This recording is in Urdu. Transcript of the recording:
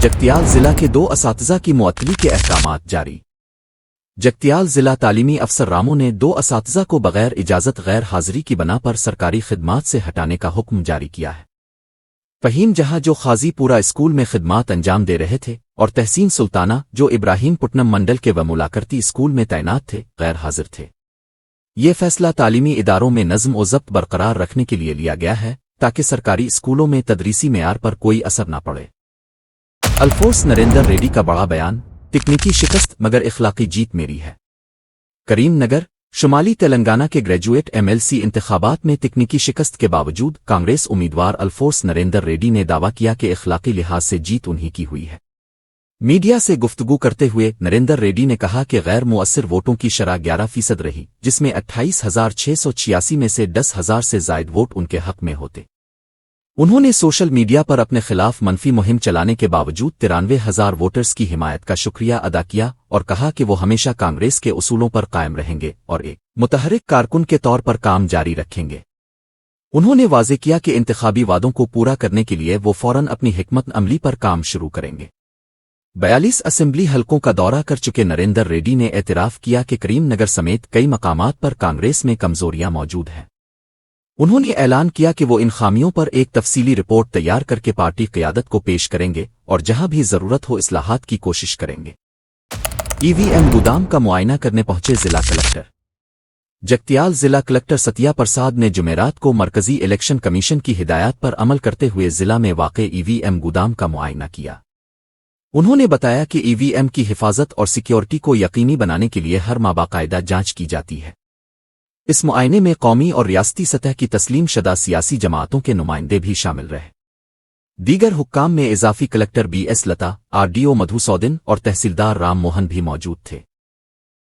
جگتیال ضلع کے 2 اساتذہ کی معطلی کے احکامات جاری۔ جگتیال ضلع تعلیمی افسر رامو نے 2 اساتذہ کو بغیر اجازت غیر حاضری کی بنا پر سرکاری خدمات سے ہٹانے کا حکم جاری کیا ہے۔ فہیم جہاں جو قاضی پورا اسکول میں خدمات انجام دے رہے تھے اور تحسین سلطانہ جو ابراہیم پٹنم منڈل کے ملاقرتی اسکول میں تعینات تھے غیر حاضر تھے۔ یہ فیصلہ تعلیمی اداروں میں نظم و ضبط برقرار رکھنے کے لیے لیا گیا ہے تاکہ سرکاری اسکولوں میں تدریسی معیار پر کوئی اثر نہ پڑے۔ الفورس نریندر ریڈی کا بڑا بیان، تکنیکی شکست مگر اخلاقی جیت میری ہے۔ کریم نگر، شمالی تلنگانہ کے گریجویٹ MLC انتخابات میں تکنیکی شکست کے باوجود کانگریس امیدوار الفورس نریندر ریڈی نے دعویٰ کیا کہ اخلاقی لحاظ سے جیت انہی کی ہوئی ہے۔ میڈیا سے گفتگو کرتے ہوئے نریندر ریڈی نے کہا کہ غیر مؤثر ووٹوں کی شرح 11% رہی، جس میں 28,686 میں سے 10,000 سے زائد ووٹ ان کے حق میں ہوتے۔ انہوں نے سوشل میڈیا پر اپنے خلاف منفی مہم چلانے کے باوجود 93,000 ووٹرز کی حمایت کا شکریہ ادا کیا اور کہا کہ وہ ہمیشہ کانگریس کے اصولوں پر قائم رہیں گے اور ایک متحرک کارکن کے طور پر کام جاری رکھیں گے۔ انہوں نے واضح کیا کہ انتخابی وعدوں کو پورا کرنے کے لیے وہ فوراً اپنی حکمت عملی پر کام شروع کریں گے۔ 42 اسمبلی حلقوں کا دورہ کر چکے نریندر ریڈی نے اعتراف کیا کہ کریم نگر سمیت کئی مقامات پر کانگریس میں کمزوریاں موجود ہیں۔ انہوں نے اعلان کیا کہ وہ ان خامیوں پر ایک تفصیلی رپورٹ تیار کر کے پارٹی قیادت کو پیش کریں گے اور جہاں بھی ضرورت ہو اصلاحات کی کوشش کریں گے۔ EVM گودام کا معائنہ کرنے پہنچے ضلع کلکٹر۔ جگتیال ضلع کلکٹر ستیا پرساد نے جمعرات کو مرکزی الیکشن کمیشن کی ہدایات پر عمل کرتے ہوئے ضلع میں واقع EVM گودام کا معائنہ کیا۔ انہوں نے بتایا کہ EVM کی حفاظت اور سیکیورٹی کو یقینی بنانے کے لیے ہر ماہ باقاعدہ جانچ کی جاتی ہے۔ اس معائنے میں قومی اور ریاستی سطح کی تسلیم شدہ سیاسی جماعتوں کے نمائندے بھی شامل رہے۔ دیگر حکام میں اضافی کلکٹر BS لتا، RDO مدھو سودن اور تحصیلدار رام موہن بھی موجود تھے۔